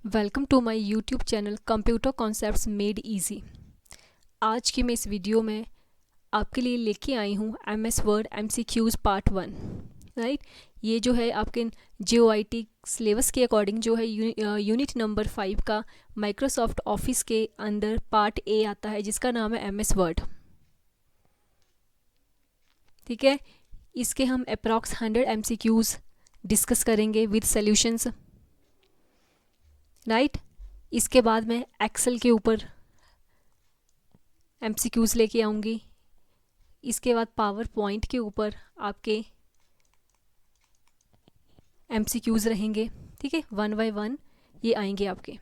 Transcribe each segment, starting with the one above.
Welcome to my YouTube channel computer concepts made easy. आज की मैं इस वीडियो में आपके लिए लेके आई हूँ MS word MCQs part 1। Right, ये जो है आपके JOIT सिलेबस के अकॉर्डिंग जो है यूनिट नंबर 5 का माइक्रोसॉफ्ट ऑफिस के अंदर पार्ट A आता है, जिसका नाम है MS वर्ड। ठीक है, इसके हम अप्रॉक्स 100 MCQs डिस्कस करेंगे विद सॉल्यूशंस। राइट, इसके बाद मैं एक्सेल के ऊपर MCQs लेके आऊँगी। इसके बाद पावर पॉइंट के ऊपर आपके MCQs रहेंगे। ठीक है, 1 बाय 1 ये आएंगे आपके।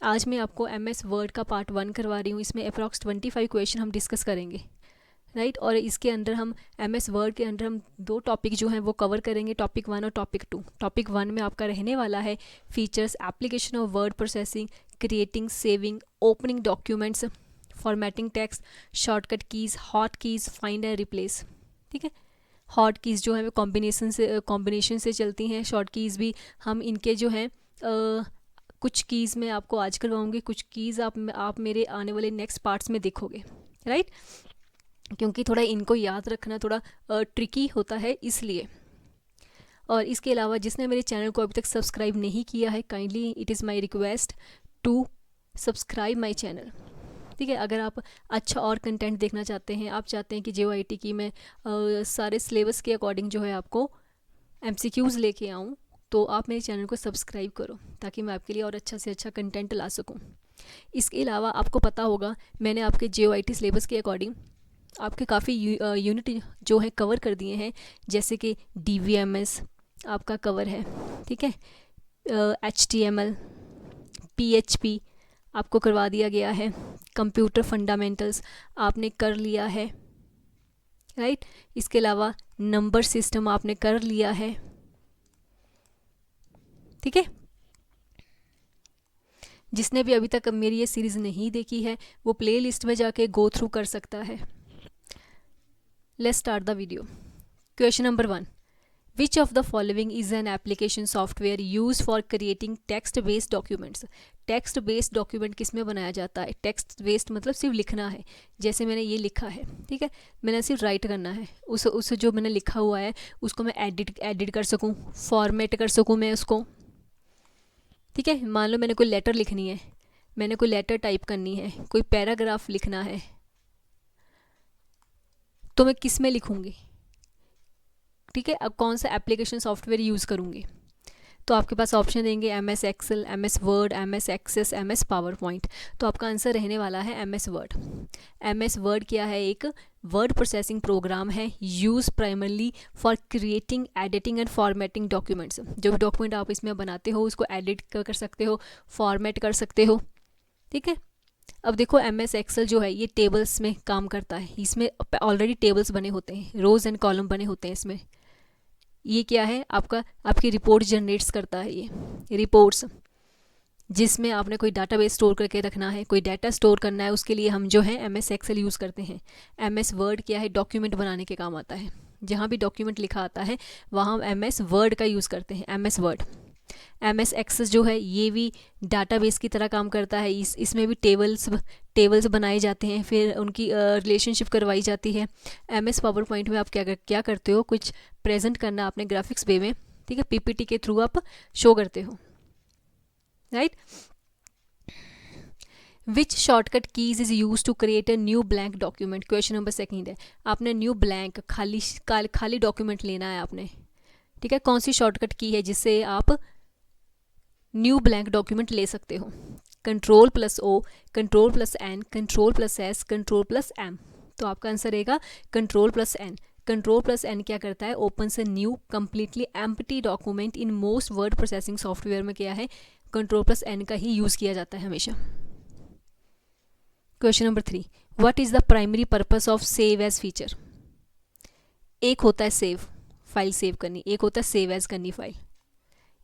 आज मैं आपको MS वर्ड का पार्ट 1 करवा रही हूँ। इसमें अप्रॉक्स 25 क्वेश्चन हम डिस्कस करेंगे। राइट, और इसके अंदर हम MS वर्ड के अंदर हम 2 टॉपिक जो हैं वो कवर करेंगे, टॉपिक 1 और टॉपिक 2। टॉपिक 1 में आपका रहने वाला है features, application of word processing, creating, saving, opening documents, formatting text, shortcut keys, hot keys, find and replace. ठीक है, हॉट कीज़ जो है वो कॉम्बिनेशन से चलती हैं। शॉर्ट कीज़ भी हम इनके जो हैं कुछ कीज़ मैं आपको आज करवाऊँगी, कुछ कीज़ आप मेरे आने वाले नेक्स्ट पार्ट्स में देखोगे। राइट, क्योंकि थोड़ा इनको याद रखना थोड़ा ट्रिकी होता है, इसलिए। और इसके अलावा जिसने मेरे चैनल को अभी तक सब्सक्राइब नहीं किया है, kindly it is my request to subscribe my channel. ठीक है, अगर आप अच्छा और कंटेंट देखना चाहते हैं, आप चाहते हैं कि JOIT की मैं सारे सिलेबस के अकॉर्डिंग जो है आपको MCQs लेके आऊँ, तो आप मेरे चैनल को सब्सक्राइब करो ताकि मैं आपके लिए और अच्छा से अच्छा कंटेंट ला सकूँ। इसके अलावा आपको पता होगा मैंने आपके JOIT सिलेबस के अकॉर्डिंग आपके काफ़ी यूनिट जो है कवर कर दिए हैं, जैसे कि DVMS आपका कवर है। ठीक है, HTML, PHP आपको करवा दिया गया है, कंप्यूटर फंडामेंटल्स आपने कर लिया है। राइट, इसके अलावा नंबर सिस्टम आपने कर लिया है। ठीक है, जिसने भी अभी तक मेरी ये सीरीज़ नहीं देखी है वो प्लेलिस्ट में जाके गो थ्रू कर सकता है। Let's start the video. Question number 1, Which of the following is an application software used for creating text-based documents? text-based document किस में बनाया जाता है? text-based मतलब सिर्फ लिखना है, जैसे मैंने ये लिखा है। ठीक है, मैंने सिर्फ राइट करना है, उस जो मैंने लिखा हुआ है उसको मैं एडिट कर सकूँ, फॉर्मेट कर सकूँ मैं उसको। ठीक है, मान लो मैंने कोई लेटर लिखनी है, मैंने कोई लेटर टाइप करनी है, कोई पैराग्राफ लिखना है, तो मैं किस में लिखूँगी? ठीक है, अब कौन सा एप्लीकेशन सॉफ्टवेयर यूज़ करूँगी? तो आपके पास ऑप्शन देंगे MS Excel, MS Word, MS Access, MS PowerPoint. तो आपका आंसर रहने वाला है MS वर्ड। MS वर्ड क्या है? एक वर्ड प्रोसेसिंग प्रोग्राम है, use primarily for creating, editing and formatting documents. जो भी डॉक्यूमेंट आप इसमें बनाते हो उसको एडिट कर सकते हो, फॉर्मेट कर सकते हो। ठीक है, अब देखो MS एक्सेल जो है ये टेबल्स में काम करता है, इसमें ऑलरेडी टेबल्स बने होते हैं, रोज़ एंड कॉलम बने होते हैं इसमें। ये क्या है? आपकी रिपोर्ट जनरेट्स करता है, ये रिपोर्ट्स, जिसमें आपने कोई डाटाबेस स्टोर करके रखना है, कोई डाटा स्टोर करना है, उसके लिए हम जो है MS एक्सेल यूज़ करते हैं। MS वर्ड क्या है? डॉक्यूमेंट बनाने के काम आता है। जहाँ भी डॉक्यूमेंट लिखा आता है वहाँ हम MS वर्ड का यूज़ करते हैं, MS वर्ड। MS एक्सेस जो है ये भी डाटाबेस की तरह काम करता है। इसमें भी टेबल्स बनाए जाते हैं, फिर उनकी रिलेशनशिप करवाई जाती है। MS पावर पॉइंट में आप क्या करते हो? कुछ प्रेजेंट करना आपने ग्राफिक्स वे में, ठीक है, PPT के थ्रू आप शो करते हो। Right, which shortcut keys is use to create a new blank document? Question number 2 है, आपने न्यू ब्लैंक खाली डॉक्यूमेंट लेना है आपने। ठीक है, कौन सी शॉर्टकट की है जिससे आप न्यू ब्लैंक डॉक्यूमेंट ले सकते हो? Ctrl+O, Ctrl+N, Ctrl+S, Ctrl+M। तो आपका आंसर रहेगा Ctrl+N। Ctrl+N क्या करता है? Opens a new completely empty document. In most word processing software में क्या है? Ctrl+N का ही यूज़ किया जाता है हमेशा। Question number 3, what is the primary purpose of save as feature? एक होता है सेव, फाइल सेव करनी, एक होता है सेव एज करनी फाइल।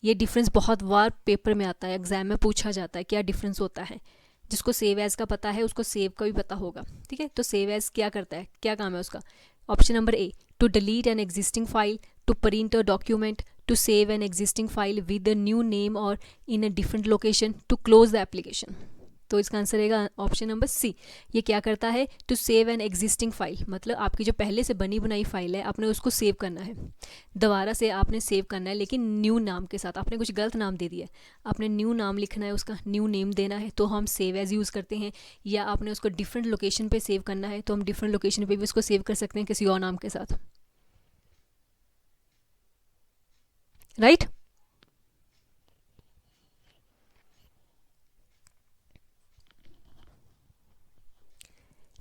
ये डिफरेंस बहुत बार पेपर में आता है, एग्जाम में पूछा जाता है क्या डिफरेंस होता है। जिसको सेव एज का पता है उसको सेव का भी पता होगा। ठीक है, तो सेव एज क्या करता है, क्या काम है उसका? Option number A, to delete an existing file, to print a document, to save an existing file with a new name or in a different location to close the application. तो इसका answer रहेगा option number C. ये क्या करता है? To save an existing file, मतलब आपकी जो पहले से बनी बनाई फाइल है आपने उसको सेव करना है, दोबारा से आपने सेव करना है लेकिन न्यू नाम के साथ. आपने कुछ गलत नाम दे दिया है, आपने न्यू नाम लिखना है, उसका न्यू नेम देना है, तो हम सेव एज यूज़ करते हैं. या आपने उसको डिफरेंट लोकेशन पे सेव करना है तो हम डिफरेंट लोकेशन पे भी उसको सेव कर सकते हैं किसी और नाम के साथ. Right?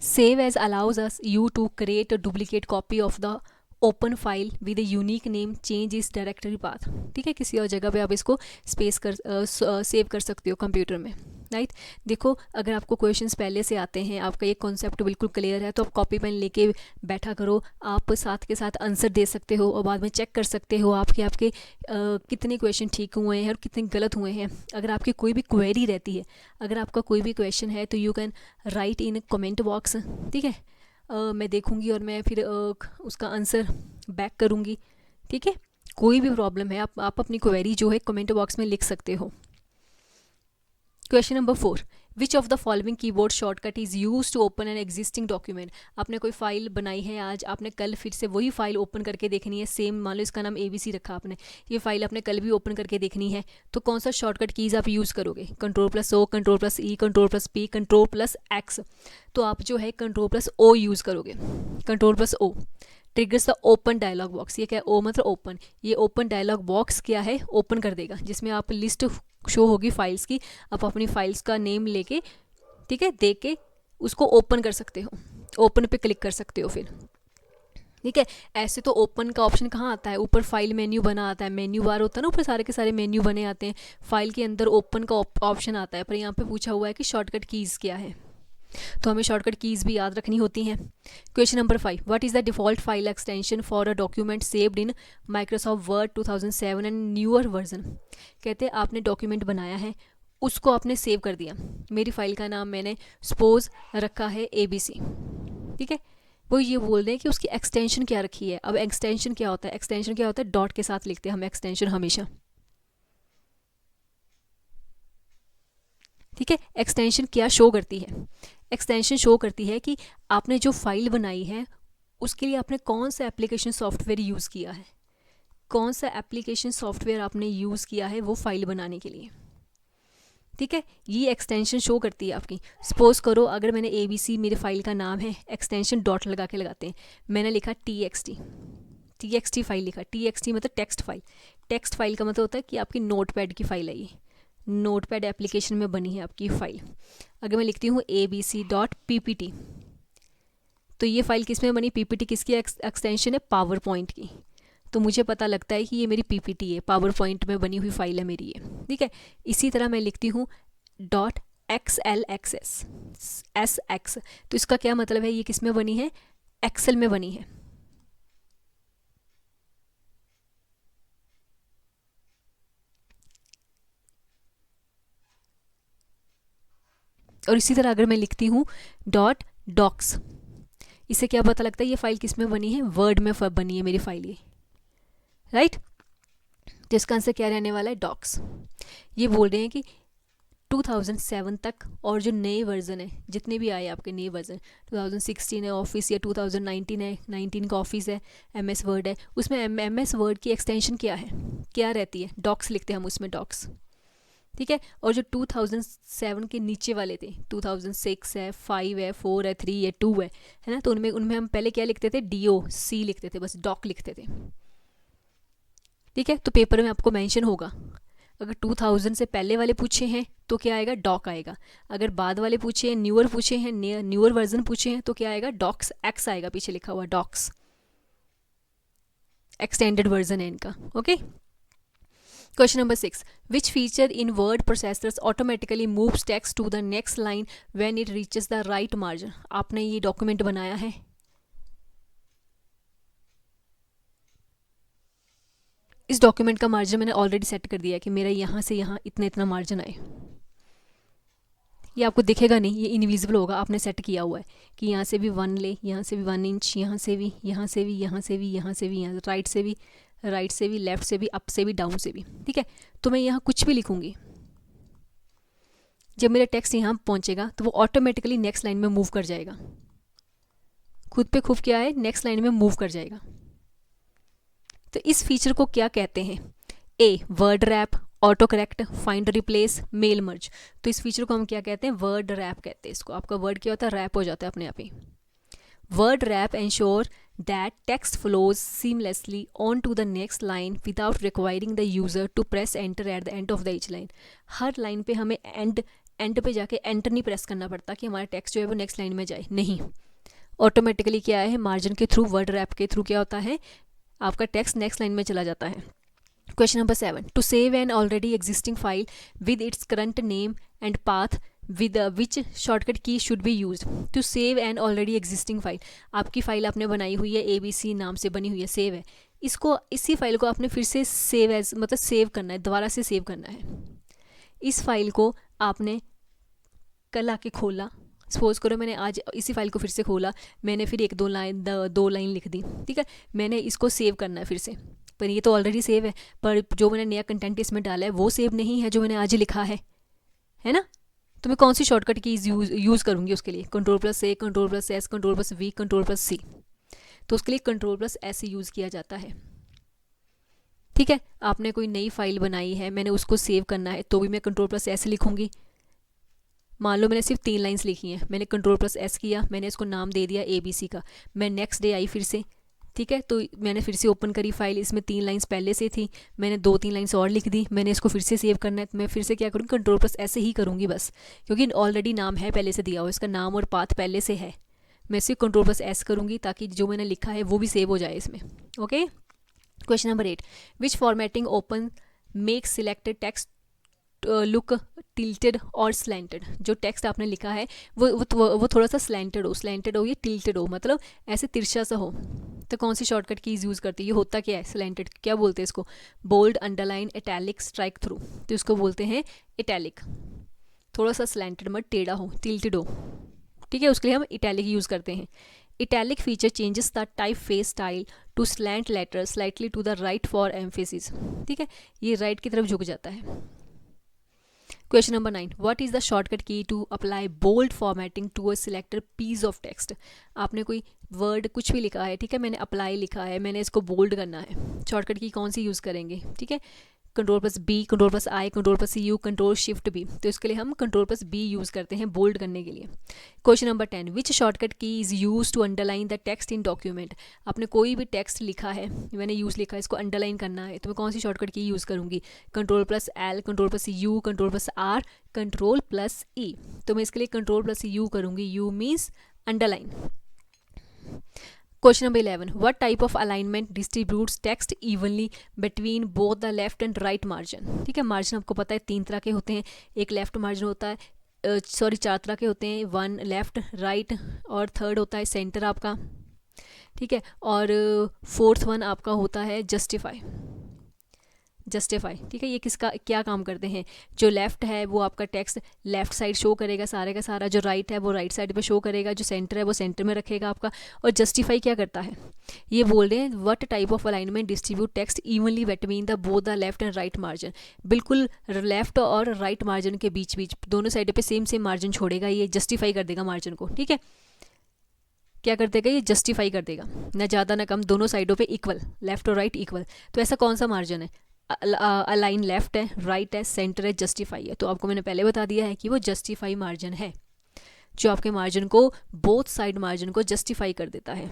Save as allows us you to create a duplicate copy of the open file with a unique name, change its directory path. ठीक है, किसी और जगह पे आप इसको स्पेस कर सेव कर सकते हो कंप्यूटर में. राइट? देखो, अगर आपको क्वेश्चंस पहले से आते हैं, आपका ये कॉन्सेप्ट बिल्कुल क्लियर है, तो आप कॉपी पेन लेके बैठा करो, आप साथ के साथ आंसर दे सकते हो और बाद में चेक कर सकते हो आपके कितने क्वेश्चन ठीक हुए हैं और कितने गलत हुए हैं. अगर आपकी कोई भी क्वेरी रहती है, अगर आपका कोई भी क्वेश्चन है तो you can write in comment box. ठीक है, मैं देखूंगी और मैं फिर उसका आंसर बैक करूंगी. ठीक है, कोई भी प्रॉब्लम है आप अपनी क्वेरी जो है कमेंट बॉक्स में लिख सकते हो. Question number 4, which of the following keyboard shortcut is use to open an existing document. आपने कोई फाइल बनाई है आज, आपने कल फिर से वही फाइल ओपन करके देखनी है. सेम मान लो इसका नाम ABC रखा आपने, ये फाइल आपने कल भी ओपन करके देखनी है, तो कौन सा शॉर्टकट कीज़ आप यूज़ करोगे? Ctrl+O, Ctrl+E, Ctrl+P, Ctrl+X. तो आप जो है Ctrl+O यूज़ करोगे. Ctrl+O triggers the open dialog box. ये क्या है? ओ मतलब ओपन. ये ओपन डायलॉग बॉक्स क्या है? ओपन कर देगा, जिसमें आप लिस्ट शो होगी फाइल्स की. आप अपनी फाइल्स का नेम लेके, ठीक है, देख के उसको ओपन कर सकते हो. ओपन पे क्लिक कर सकते हो फिर. ठीक है, ऐसे तो ओपन का ऑप्शन कहाँ आता है? ऊपर फाइल मेन्यू बना आता है, मेन्यू बार होता है ना, ऊपर सारे के सारे मेन्यू बने आते हैं. फाइल के अंदर ओपन का ऑप्शन आता है, पर यहाँ पे पूछा हुआ है कि शॉर्टकट कीज़ क्या है, तो हमें शॉर्टकट कीज़ भी याद रखनी होती हैं. Question number 5, what is the default file extension for a document saved in Microsoft word 2007 and newer version. कहते हैं आपने डॉक्यूमेंट बनाया है, उसको आपने सेव कर दिया. मेरी फाइल का नाम मैंने सपोज रखा है ABC. ठीक है, वो ये बोल रहे हैं कि उसकी एक्सटेंशन क्या रखी है. अब एक्सटेंशन क्या होता है? एक्सटेंशन क्या होता है? डॉट के साथ लिखते हैं हम एक्सटेंशन हमेशा. ठीक है, एक्सटेंशन क्या शो करती है? एक्सटेंशन शो करती है कि आपने जो फाइल बनाई है उसके लिए आपने कौन सा एप्लीकेशन सॉफ्टवेयर यूज़ किया है, कौन सा एप्लीकेशन सॉफ्टवेयर आपने यूज़ किया है वो फाइल बनाने के लिए. ठीक है, ये एक्सटेंशन शो करती है आपकी. सपोज करो अगर मैंने ABC मेरे फाइल का नाम है, एक्सटेंशन डॉट लगा के लगाते हैं, मैंने लिखा TXT फाइल लिखा. TXT मतलब टेक्स्ट फाइल. टेक्स्ट फाइल का मतलब होता है कि आपकी नोटपैड की फाइल है, ये नोटपैड एप्लीकेशन में बनी है आपकी फाइल. अगर मैं लिखती हूँ abc.ppt, तो ये फाइल किस में बनी? PPT किसकी एक्सटेंशन है? पावर पॉइंट की. तो मुझे पता लगता है कि ये मेरी PPT है, पावर पॉइंट में बनी हुई फाइल है मेरी ये. ठीक है, इसी तरह मैं लिखती हूँ .xlxs, तो इसका क्या मतलब है? ये किस में बनी है? एक्सेल में बनी है. और इसी तरह अगर मैं लिखती हूँ .docs, इससे क्या पता लगता है ये फाइल किस में बनी है? वर्ड में बनी है मेरी फाइल ये. राइट? तो इसका आंसर क्या रहने वाला है? डॉक्स. ये बोल रहे हैं कि 2007 तक और जो नए वर्जन है, जितने भी आए आपके नए वर्जन, 2016 है ऑफिस, या 2019 है, 19 का ऑफिस है, MS वर्ड है, उसमें MS वर्ड की एक्सटेंशन क्या है, क्या रहती है? डॉक्स लिखते हैं हम उसमें, डॉक्स. ठीक है, और जो 2007 के नीचे वाले थे, 2006 है, 5 है, 4 है, 3 है, 2 है ना, तो उनमें हम पहले क्या लिखते थे? DOC लिखते थे, बस डॉक लिखते थे. ठीक है, तो पेपर में आपको मेंशन होगा. अगर 2000 से पहले वाले पूछे हैं तो क्या आएगा? डॉक आएगा. अगर बाद वाले पूछे हैं, न्यूअर पूछे हैं, न्यूअर वर्जन पूछे हैं, तो क्या आएगा? डॉक्स X आएगा, पीछे लिखा हुआ डॉक्स. एक्सटेंडेड वर्जन है इनका. Okay. Question number 6, which feature in word processors automatically moves text to the next line when it reaches the right margin. आपने ये डॉक्यूमेंट बनाया है, इस डॉक्यूमेंट का मार्जिन मैंने ऑलरेडी सेट कर दिया है कि मेरा यहाँ से यहाँ इतना मार्जिन आए. ये आपको दिखेगा नहीं, ये इनविजिबल होगा, आपने सेट किया हुआ है कि यहाँ से भी 1 ले, यहाँ से भी 1 इंच, यहाँ से भी, यहाँ से भी, यहाँ से भी, यहाँ से भी, यहाँ राइट से भी, राइट से भी, लेफ्ट से भी, अप से भी, डाउन से भी, ठीक है। तो मैं यहाँ कुछ भी लिखूँगी, जब मेरा टेक्स्ट यहाँ पहुँचेगा तो वो ऑटोमेटिकली नेक्स्ट लाइन में मूव कर जाएगा, खुद पे खुद क्या है, नेक्स्ट लाइन में मूव कर जाएगा। तो इस फीचर को क्या कहते हैं? A, word wrap, auto correct, find replace, mail merge. तो इस फीचर को हम क्या कहते हैं? वर्ड रैप कहते हैं इसको। आपका वर्ड क्या होता है? रैप हो जाता है अपने आप ही। Word wrap ensure that text flows seamlessly on to the next line without requiring the user to press enter at the end of the each line। Her line पे हमें एंड पे जाके एंटर नहीं प्रेस करना पड़ता कि हमारा text जो है वो नेक्स्ट लाइन में जाए, नहीं, ऑटोमेटिकली क्या है, मार्जिन के थ्रू, वर्ड रैप के थ्रू क्या होता है, आपका टेक्स्ट नेक्स्ट लाइन में चला जाता है। Question number 7, to save an already existing file with its current name and path with which shortcut key should be use. To save an already existing file, आपकी file आपने बनाई हुई है, ABC नाम से बनी हुई है, सेव है, इसको, इसी फाइल को आपने फिर से सेव एज, मतलब सेव करना है, दोबारा से सेव करना है। इस फाइल को आपने कल आके खोला, सपोज करो मैंने आज इसी फाइल को फिर से खोला, मैंने फिर दो लाइन लिख दी, ठीक है, मैंने इसको सेव करना है फिर से, पर ये तो ऑलरेडी सेव है, पर जो मैंने नया कंटेंट इसमें डाला है वो सेव नहीं है जो मैंने आज लिखा है ना। तो मैं कौन सी शॉर्टकट कीज यूज़ करूँगी उसके लिए? Ctrl+A, Ctrl+S, Ctrl+V, Ctrl+C। तो उसके लिए Ctrl+S यूज़ किया जाता है, ठीक है। आपने कोई नई फाइल बनाई है, मैंने उसको सेव करना है, तो भी मैं Ctrl+S लिखूँगी। मान लो मैंने सिर्फ 3 लाइन्स लिखी हैं, मैंने Ctrl+S किया, मैंने इसको नाम दे दिया ABC का, मैं नेक्स्ट डे आई फिर से, ठीक है, तो मैंने फिर से ओपन करी फाइल, इसमें 3 लाइन्स पहले से थी, मैंने 2-3 लाइन्स और लिख दी, मैंने इसको फिर से सेव करना है, तो मैं फिर से क्या करूँगी? Ctrl+S ही करूँगी बस, क्योंकि ऑलरेडी नाम है पहले से दिया हुआ, इसका नाम और पाथ पहले से है, मैं सिर्फ Ctrl+S करूँगी ताकि जो मैंने लिखा है वो भी सेव हो जाए इसमें, okay. Question number 8, which formatting open make selected text look tilted और स्लैंटेड। जो टेक्स्ट आपने लिखा है वो थोड़ा सा स्लैंटेड हो या टिल्टेड हो, मतलब ऐसे तिरछा सा हो, तो कौन सी शॉर्टकट कीज यूज़ करती है? ये होता क्या है स्लैंटेड? क्या बोलते हैं इसको? Bold, underline, italic, strike through, तो इसको बोलते हैं इटैलिक। थोड़ा सा स्लैंटेड मत टेढ़ा हो, टिल्टेड हो, ठीक है, उसके लिए हम इटैलिक यूज़ करते हैं। Italic feature changes the typeface style to slant letter slightly to the right for emphasis, ठीक है, ये राइट की तरफ झुक जाता है। Question number 9, what is the shortcut key to apply bold formatting to a selected piece of text. आपने कोई वर्ड कुछ भी लिखा है, ठीक है, मैंने अप्लाई लिखा है, मैंने इसको बोल्ड करना है, शॉर्टकट की कौन सी यूज़ करेंगे? ठीक है, Ctrl+B, Ctrl+I, Ctrl+U, Ctrl+Shift+B, तो इसके लिए हम Ctrl+B यूज़ करते हैं बोल्ड करने के लिए। Question number 10, which shortcut key is use to underline the text in document. आपने कोई भी टेक्स्ट लिखा है, मैंने यूज़ लिखा है, इसको अंडरलाइन करना है, तो मैं कौन सी शॉर्टकट की यूज़ करूँगी? Ctrl+L, Ctrl+U, Ctrl+R, Ctrl+E, तो मैं इसके लिए Ctrl+U करूँगी, U means underline. Question number 11, what type of alignment distributes text evenly between both the left and right margin. ठीक है, मार्जिन आपको पता है 3 तरह के होते हैं, एक लेफ्ट मार्जिन होता है, 4 तरह के होते हैं, 1 लेफ्ट, राइट और 3rd होता है सेंटर आपका, ठीक है, और 4th वन आपका होता है जस्टिफाई। ठीक है, ये किसका क्या काम करते हैं? जो लेफ़्ट है वो आपका टेक्स्ट लेफ़्ट साइड शो करेगा सारे का सारा, जो राइट है वो राइट साइड पे शो करेगा, जो सेंटर है वो सेंटर में रखेगा आपका, और जस्टिफाई क्या करता है? ये बोल रहे हैं what type of alignment distribute text evenly between the both the left and right margin. बिल्कुल लेफ्ट और राइट मार्जिन के बीच दोनों साइड पे सेम मार्जिन छोड़ेगा, ये जस्टिफाई कर देगा मार्जिन को। ठीक है, क्या कर देगा? ये जस्टिफाई कर देगा, ना ज़्यादा ना कम, दोनों साइडों पे इक्वल, लेफ्ट और राइट इक्वल। तो ऐसा कौन सा मार्जिन है? अलाइन लेफ्ट है, राइट है, सेंटर है, जस्टिफाई है। तो आपको मैंने पहले बता दिया है कि वो जस्टिफाई मार्जिन है, जो आपके मार्जिन को, बोथ साइड मार्जिन को जस्टिफाई कर देता है।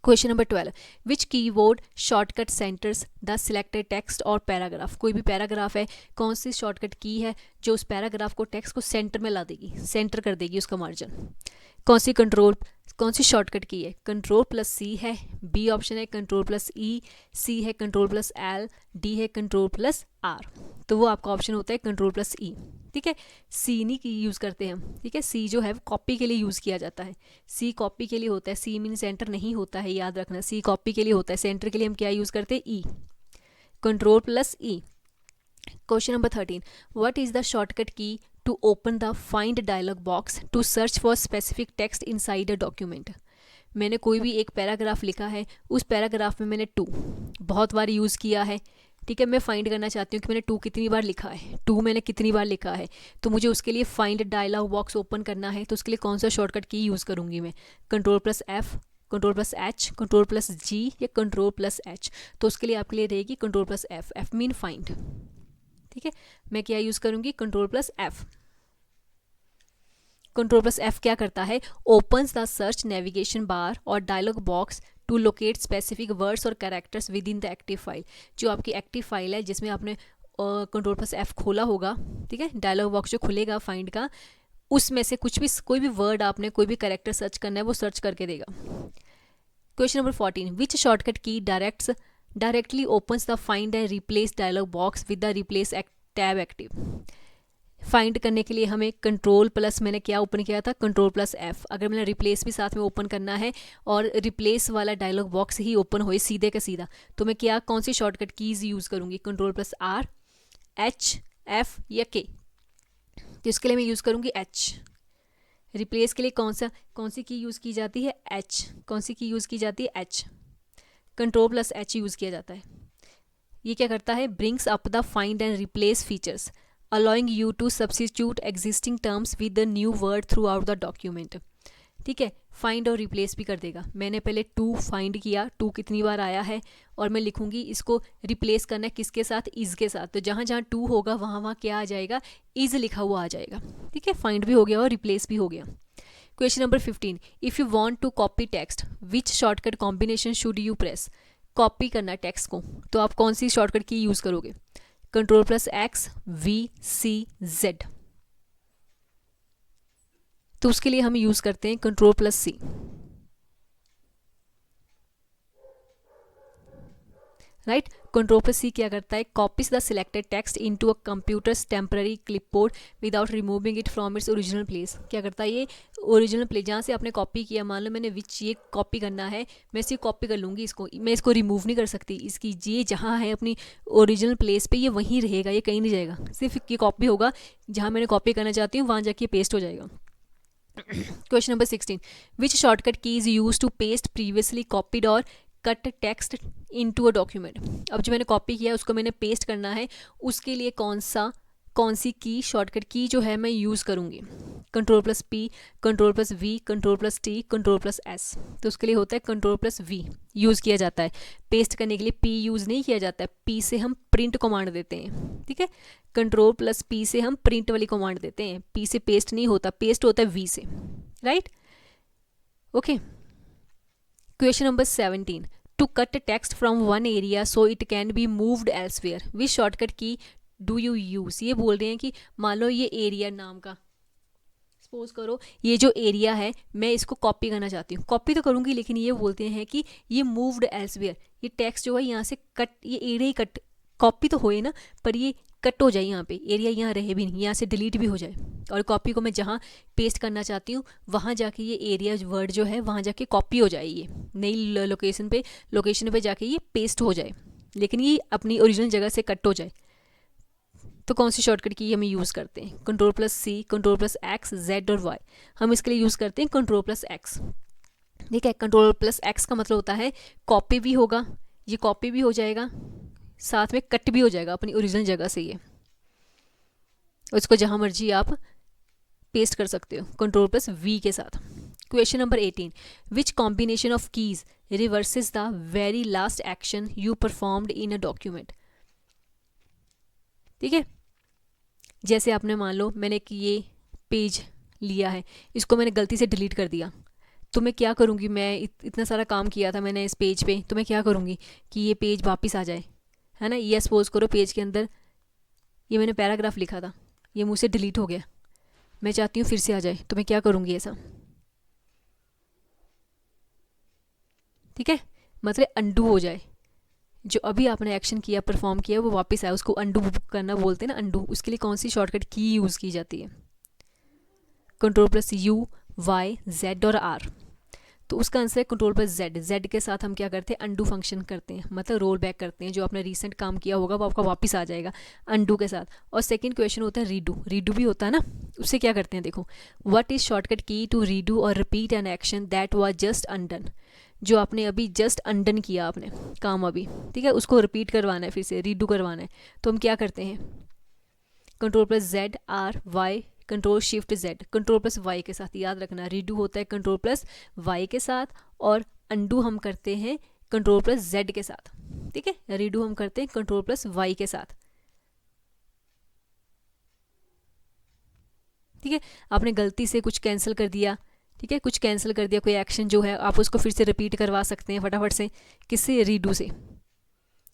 Question number 12, which keyword shortcut centres the selected text और पैराग्राफ। कोई भी पैराग्राफ है, कौन सी शॉर्टकट की है जो उस पैराग्राफ को, टेक्स्ट को सेंटर में ला देगी, सेंटर कर देगी उसका मार्जिन? कौन सी शॉर्टकट की है? Ctrl+C है, बी ऑप्शन है Ctrl+E, सी है Ctrl+L, डी है Ctrl+R। तो वो आपका ऑप्शन होता है Ctrl+E। ठीक है, सी नहीं की यूज़ करते हम। ठीक है, सी जो है कॉपी के लिए यूज़ किया जाता है, सी कॉपी के लिए होता है, सी मीन सेंटर नहीं होता है, याद रखना, सी कॉपी के लिए होता है, सेंटर के लिए हम क्या यूज़ करते हैं? ई, Ctrl+E। Question number 13, what is the shortcut की to open the find dialog box to search for specific text inside a document। मैंने कोई भी एक पैराग्राफ लिखा है, उस पैराग्राफ में मैंने टू बहुत बार यूज़ किया है, ठीक है। मैं फाइंड करना चाहती हूँ कि मैंने टू कितनी बार लिखा है, टू मैंने कितनी बार लिखा है। तो मुझे उसके लिए फाइंड डायलॉग बॉक्स ओपन करना है, तो उसके लिए कौन सा शॉर्टकट की यूज़ करूँगी मैं? Ctrl+F, Ctrl+H, Ctrl+G या Ctrl+H। तो उसके लिए आपके लिए रहेगी Ctrl+F, F मीन फाइंड, ठीक है। मैं क्या यूज़ करूँगी? Ctrl+F। Ctrl+F क्या करता है? Opens the search navigation bar और dialog box to locate specific words और characters within the active file. जो आपकी एक्टिव फाइल है जिसमें आपने Ctrl+F खोला होगा, ठीक है, डायलॉग बॉक्स जो खुलेगा फाइंड का, उसमें से कुछ भी कोई भी वर्ड आपने कोई भी कैरेक्टर सर्च करना है वो सर्च करके देगा। क्वेश्चन नंबर 14, विच शॉर्टकट की directly opens the find and replace dialog box with the replace tab active. Find करने के लिए हमें कंट्रोल प्लस, मैंने क्या ओपन किया था? Ctrl+F। अगर मैंने रिप्लेस भी साथ में ओपन करना है और रिप्लेस वाला डायलॉग बॉक्स ही ओपन होए सीधे का सीधा, तो मैं क्या कौन सी शॉर्टकट कीज़ यूज़ करूँगी? Ctrl+R, H, F या K? तो इसके लिए मैं यूज़ करूँगी H। रिप्लेस के लिए कौन सी की यूज़ की जाती है? H। कौन सी की यूज़ की जाती है? H। Ctrl+H यूज़ किया जाता है। ये क्या करता है? Brings up the find and replace features allowing you to substitute existing terms with the new word throughout the document, ठीक है। फाइंड और रिप्लेस भी कर देगा। मैंने पहले टू फाइंड किया, टू कितनी बार आया है, और मैं लिखूंगी इसको रिप्लेस करना है किसके साथ? इज़ के साथ। तो जहाँ जहाँ टू होगा वहाँ वहाँ क्या आ जाएगा? इज़ लिखा हुआ आ जाएगा, ठीक है। फाइंड भी हो गया और रिप्लेस भी हो गया। Question number 15, if you want to copy text which shortcut combination should you press? Copy करना टेक्स्ट को, तो आप कौन सी शॉर्टकट की यूज़ करोगे? Ctrl+X, V, C, Z। तो उसके लिए हम यूज़ करते हैं Ctrl+C। राइट। Ctrl+C क्या करता है? Copies the selected text into a computers temporary clipboard without removing it from its original place. क्या करता है ये? ओरिजिनल प्लेस जहाँ से आपने कॉपी किया, मान लो मैंने विच ये कॉपी करना है, मैं इसे कॉपी कर लूँगी, इसको मैं इसको रिमूव नहीं कर सकती। इसकी ये जहाँ है अपनी ओरिजिनल प्लेस पे, ये वहीं रहेगा, ये कहीं नहीं जाएगा। सिर्फ ये कॉपी होगा, जहाँ मैंने कॉपी करना चाहती हूँ वहाँ जाके पेस्ट हो जाएगा। Question number 16, which shortcut key is use to paste previously copied और cut text into a document. अब जो मैंने कॉपी किया है उसको मैंने पेस्ट करना है, उसके लिए कौन सी की शॉर्टकट की जो है मैं यूज़ करूँगी? Ctrl+P, Ctrl+V, Ctrl+T, Ctrl+S। तो उसके लिए होता है Ctrl+V यूज़ किया जाता है। पेस्ट करने के लिए P यूज़ नहीं किया जाता है, P से हम प्रिंट कमांड देते हैं, ठीक है। Ctrl+P से हम प्रिंट वाली कमांड देते हैं, P से पेस्ट नहीं होता, पेस्ट होता है V से, right. Okay. Question number 17, to cut text from one area so it can be moved elsewhere which shortcut key do you use? ये बोल रहे हैं कि मान लो ये एरिया नाम का, सपोज करो ये जो एरिया है मैं इसको कॉपी करना चाहती हूँ, कॉपी तो करूँगी, लेकिन ये बोलते हैं कि ये मूव्ड एल्सवेयर, ये टेक्स्ट जो है यहाँ से कट, ये एरिया ही कट, कॉपी तो होए ना, पर ये कट हो जाए, यहाँ पे एरिया यहाँ रहे भी नहीं, यहाँ से डिलीट भी हो जाए, और कॉपी को मैं जहाँ पेस्ट करना चाहती हूँ वहाँ जाके ये एरिया वर्ड जो है वहाँ जाके कॉपी हो जाए, ये नई लोकेशन पे जाके ये पेस्ट हो जाए, लेकिन ये अपनी ओरिजिनल जगह से कट हो जाए। तो कौन सी शॉर्टकट की हमें यूज़ करते हैं? Ctrl+C, Ctrl+X, Z और Y। हम इसके लिए यूज़ करते हैं Ctrl+X, ठीक है। Ctrl+X का मतलब होता है कॉपी भी होगा, ये कॉपी भी हो जाएगा, साथ में कट भी हो जाएगा अपनी ओरिजिनल जगह से ये, और इसको जहाँ मर्जी आप पेस्ट कर सकते हो Ctrl+V के साथ। Question number 18, which combination of keys reverses the very last action you performed in a document? ठीक है, जैसे आपने मान लो मैंने कि ये पेज लिया है, इसको मैंने गलती से डिलीट कर दिया, तो मैं क्या करूँगी? मैं इतना सारा काम किया था मैंने इस पेज पे, तो मैं क्या करूँगी कि ये पेज वापस आ जाए, है ना। ये सपोज करो पेज के अंदर ये मैंने पैराग्राफ लिखा था, ये मुझसे डिलीट हो गया, मैं चाहती हूँ फिर से आ जाए, तो मैं क्या करूँगी? ऐसा, ठीक है, मतलब अंडू हो जाए, जो अभी आपने एक्शन किया, परफॉर्म किया, वो वापस आए, उसको अंडू करना बोलते हैं ना, अंडू। उसके लिए कौन सी शॉर्टकट की यूज़ की जाती है? Ctrl+U, Y, Z और R। तो उसका आंसर है कंट्रोल प्लस जेड। जेड के साथ हम क्या करते हैं, अंडू फंक्शन करते हैं, मतलब रोल बैक करते हैं, जो आपने रिसेंट काम किया होगा वो आपका वापस आ जाएगा अंडू के साथ। और सेकंड क्वेश्चन होता है रीडू, रीडू भी होता है ना, उससे क्या करते हैं देखो, what is shortcut key to redo और repeat an action that was just undone. जो आपने अभी जस्ट अनडन किया आपने काम अभी, ठीक है, उसको रिपीट करवाना है, फिर से रीडू करवाना है, तो हम क्या करते हैं, control plus Z or Y, control shift Z, control plus Y के साथ, याद रखना रीडू होता है कंट्रोल प्लस वाई के साथ, और अंडू हम करते हैं कंट्रोल प्लस जेड के साथ, ठीक है, रीडू हम करते हैं कंट्रोल प्लस वाई के साथ, ठीक है। आपने गलती से कुछ कैंसिल कर दिया, ठीक है, कुछ कैंसिल कर दिया कोई एक्शन जो है, आप उसको फिर से रिपीट करवा सकते हैं फटाफट से, किससे, रीडू से,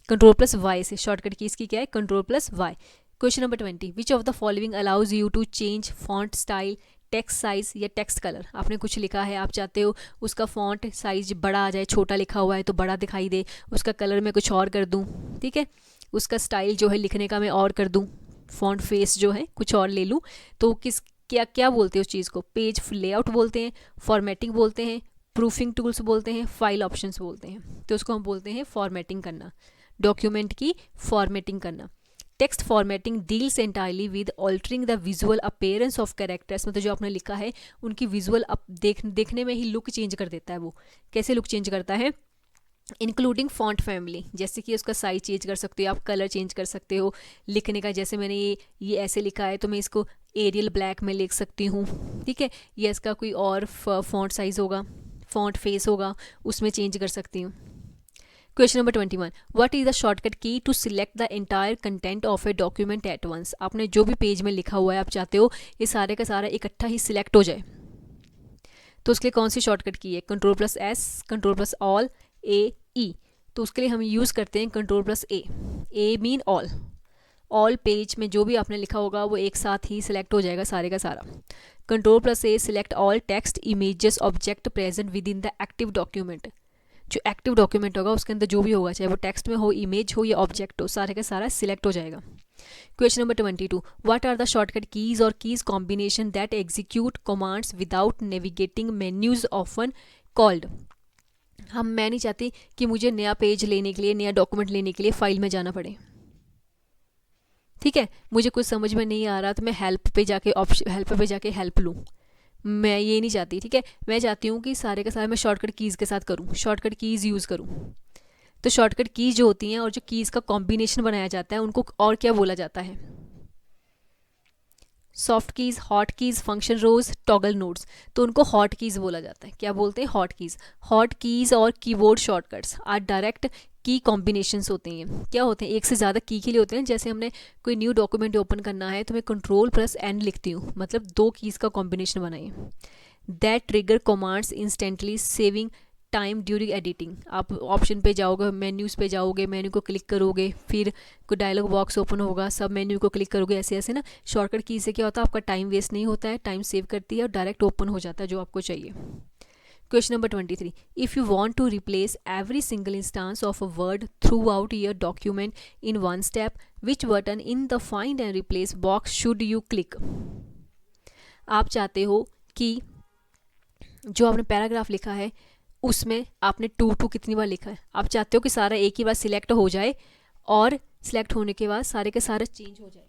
कंट्रोल प्लस वाई से। शॉर्टकट की इसकी क्या है, control plus Y. Question number 20, which of the following allows you to change font style, text size या टेक्स्ट कलर। आपने कुछ लिखा है, आप चाहते हो उसका फॉन्ट साइज बड़ा आ जाए, छोटा लिखा हुआ है तो बड़ा दिखाई दे, उसका कलर मैं कुछ और कर दूं, ठीक है, उसका स्टाइल जो है लिखने का मैं और कर दूं, फॉन्ट फेस जो है कुछ और ले लूं, तो किस क्या क्या बोलते हैं उस चीज़ को, पेज लेआउट बोलते हैं, फॉर्मेटिंग बोलते हैं, प्रूफिंग टूल्स बोलते हैं, फाइल ऑप्शंस बोलते हैं। तो उसको हम बोलते हैं फॉर्मेटिंग करना, डॉक्यूमेंट की फॉर्मेटिंग करना। Text formatting deals entirely with altering the visual appearance of characters, मतलब जो आपने लिखा है उनकी विजुअल देखने में ही लुक चेंज कर देता है। वो कैसे लुक चेंज करता है, इंक्लूडिंग फॉन्ट फैमिली, जैसे कि उसका साइज चेंज कर सकते हो आप, कलर चेंज कर सकते हो लिखने का, जैसे मैंने ये ऐसे लिखा है तो मैं इसको एरियल ब्लैक में लिख सकती हूँ, ठीक है, या इसका कोई और फॉन्ट साइज होगा, फॉन्ट फेस होगा, उसमें चेंज कर सकती हूँ। Question number 21, what is the shortcut key to select the entire content of a document at once. आपने जो भी पेज में लिखा हुआ है आप चाहते हो ये सारे का सारा इकट्ठा ही सिलेक्ट हो जाए, तो उसके लिए कौन सी शॉर्टकट की है, control plus S, control plus all, A E. तो उसके लिए हम यूज़ करते हैं control plus A mean all page में जो भी आपने लिखा होगा वो एक साथ ही सिलेक्ट हो जाएगा सारे का सारा। Control plus A select all text images object present with in the active document. जो एक्टिव डॉक्यूमेंट होगा उसके अंदर जो भी होगा, चाहे वो टेक्स्ट में हो, इमेज हो या ऑब्जेक्ट हो, सारे का सारा सिलेक्ट हो जाएगा। Question number 22, what are the shortcut keys और keys combination that execute commands without navigating menus often called. मैं नहीं चाहती कि मुझे नया पेज लेने के लिए, नया डॉक्यूमेंट लेने के लिए फाइल में जाना पड़े, ठीक है, मुझे कुछ समझ में नहीं आ रहा तो मैं हेल्प पे जाके हेल्प लूँ, मैं ये नहीं चाहती, ठीक है, मैं चाहती हूँ कि सारे का सारा मैं शॉर्टकट कीज़ के साथ करूँ, शॉर्टकट कीज़ यूज़ करूँ। तो शॉर्टकट कीज़ जो होती हैं और जो कीज़ का कॉम्बिनेशन बनाया जाता है उनको और क्या बोला जाता है, soft keys, hot keys, function rows, toggle nodes. तो उनको हॉट कीज़ बोला जाता है, क्या बोलते हैं, हॉट कीज़। हॉट कीज़ और कीबोर्ड शॉर्टकट्स आर डायरेक्ट की कॉम्बिनेशंस होते हैं, क्या होते हैं, एक से ज़्यादा की के लिए होते हैं। जैसे हमने कोई न्यू डॉक्यूमेंट ओपन करना है तो मैं कंट्रोल प्लस एन लिखती हूँ, मतलब 2 कीज़ का कॉम्बिनेशन बनाइए। That trigger commands instantly saving time during editing. आप ऑप्शन पे जाओगे, मेन्यूज़ पे जाओगे, मेन्यू को क्लिक करोगे, फिर कोई डायलॉग बॉक्स ओपन होगा, सब मेन्यू को क्लिक करोगे, ऐसे ऐसे ना। शॉर्टकट की से क्या होता है, आपका टाइम वेस्ट नहीं होता है, टाइम सेव करती है और डायरेक्ट ओपन हो जाता है जो आपको चाहिए। Question number 23. If you want to replace every single instance of a word throughout your document in one step, which button in the find and replace box should you click? आप चाहते हो कि जो आपने पैराग्राफ लिखा है उसमें आपने टू कितनी बार लिखा है, आप चाहते हो कि सारा एक ही बार सिलेक्ट हो जाए और सिलेक्ट होने के बाद सारे के सारा चेंज हो जाए,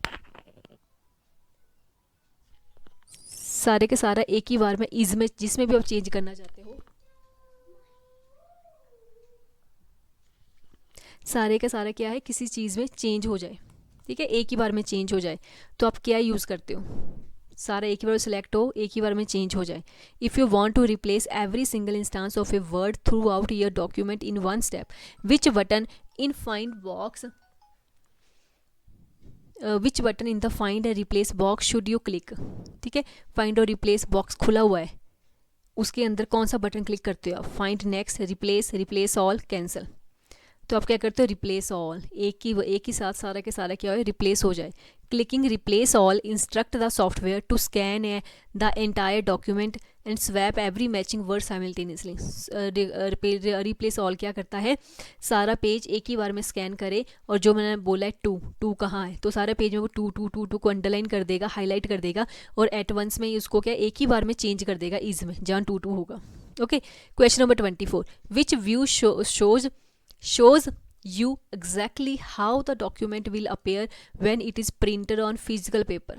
सारे के सारा एक ही बार में इज में जिसमें भी आप चेंज करना चाहते हो सारे का सारा क्या है, किसी चीज़ में चेंज हो जाए, ठीक है, एक ही बार में चेंज हो जाए। तो आप क्या यूज़ करते हो, सारा एक ही बार सिलेक्ट हो, एक ही बार में चेंज हो जाए। If you want to replace every single instance of a word throughout your document in one step, which button in find box which button in the find and replace box should you click. ठीक है, find और replace box खुला हुआ है, उसके अंदर कौन सा बटन क्लिक करते हो आप, find, next, replace all, cancel. तो आप क्या करते हो, रिप्लेस ऑल, एक ही साथ सारा के सारा क्या हो, रिप्लेस हो जाए। Clicking replace all instruct the software to scan the entire document and swap every matching word simultaneously. Replace all क्या करता है, सारा पेज एक ही बार में स्कैन करे और जो मैंने बोला है टू कहाँ है, तो सारे पेज में वो टू को अंडरलाइन कर देगा, हाईलाइट कर देगा और एट वंस में उसको क्या एक ही बार में चेंज कर देगा इज में, जहाँ टू होगा। Okay, question number 24, which view shows you exactly how the document will appear when it is printed on physical paper.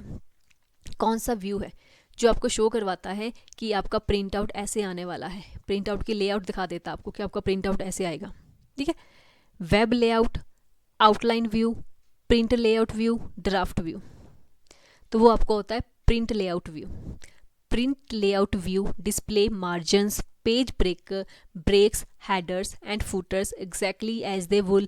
कौन सा व्यू है जो आपको शो करवाता है कि आपका प्रिंट आउट ऐसे आने वाला है, प्रिंट आउट की लेआउट दिखा देता है आपको कि आपका प्रिंट आउट ऐसे आएगा, ठीक है। Web layout, outline view, print layout view, draft view. तो वो आपको होता है print layout view. Print layout view display margins, page breaks, headers and footers exactly as they will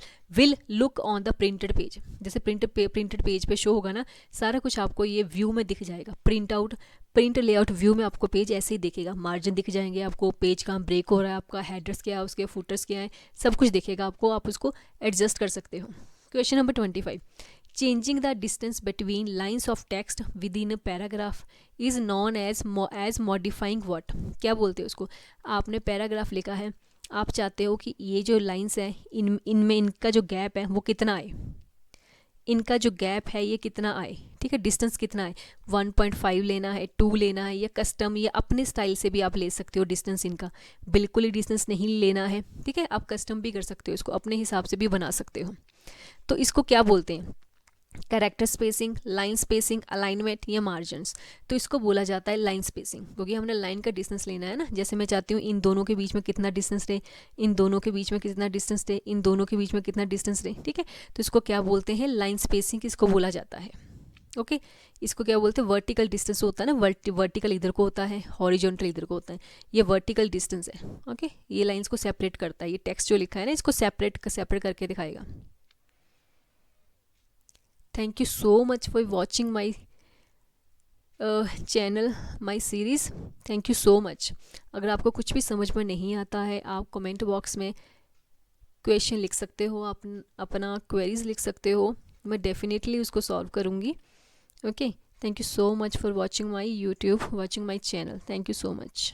look on the printed page. जैसे printed page पे show होगा ना, सारा कुछ आपको ये व्यू में दिख जाएगा। प्रिंट लेआउट व्यू में आपको पेज ऐसे ही दिखेगा, मार्जिन दिख जाएंगे आपको, पेज कहाँ ब्रेक हो रहा है, आपका हेडर्स क्या है, उसके फुटर्स क्या है, सब कुछ दिखेगा आपको, आप उसको एडजस्ट कर सकते हो। Question number 25, changing the distance between lines of text within a paragraph is known as modifying what. क्या बोलते हैं उसको? आपने पैराग्राफ लिखा है, आप चाहते हो कि ये जो लाइंस हैं इनमें इनका जो गैप है वो कितना आए, इनका जो गैप है ये कितना आए, ठीक है, डिस्टेंस कितना है, 1.5 लेना है, 2 लेना है, या कस्टम या अपने स्टाइल से भी आप ले सकते हो डिस्टेंस। इनका बिल्कुल ही डिस्टेंस नहीं लेना है, ठीक है, आप कस्टम भी कर सकते हो, इसको अपने हिसाब से भी बना सकते हो। तो इसको क्या बोलते हैं? Character spacing, line spacing, alignment या मार्जिन्स। तो इसको बोला जाता है लाइन स्पेसिंग, क्योंकि हमने लाइन का डिस्टेंस लेना है ना। जैसे मैं चाहती हूँ इन दोनों के बीच में कितना डिस्टेंस रहे, इन दोनों के बीच में कितना डिस्टेंस रहे, इन दोनों के बीच में कितना डिस्टेंस रहे, ठीक है। तो इसको क्या बोलते हैं? लाइन स्पेसिंग इसको बोला जाता है। ओके, इसको क्या बोलते हैं? वर्टिकल डिस्टेंस होता है ना, वर्टिकल इधर को होता है, हॉरिजॉन्टल इधर को होता है, ये वर्टिकल डिस्टेंस है। ओके, ये लाइंस को सेपरेट करता है, ये टेक्स्ट जो लिखा है ना इसको सेपरेट करके दिखाएगा। Thank you so much for watching my channel, my series. Thank you so much. अगर आपको कुछ भी समझ में नहीं आता है, आप कमेंट बॉक्स में क्वेश्चन लिख सकते हो, आप अपना क्वेरीज लिख सकते हो, मैं डेफिनेटली उसको सॉल्व करूँगी। Okay, thank you so much for watching my YouTube, watching my channel. Thank you so much.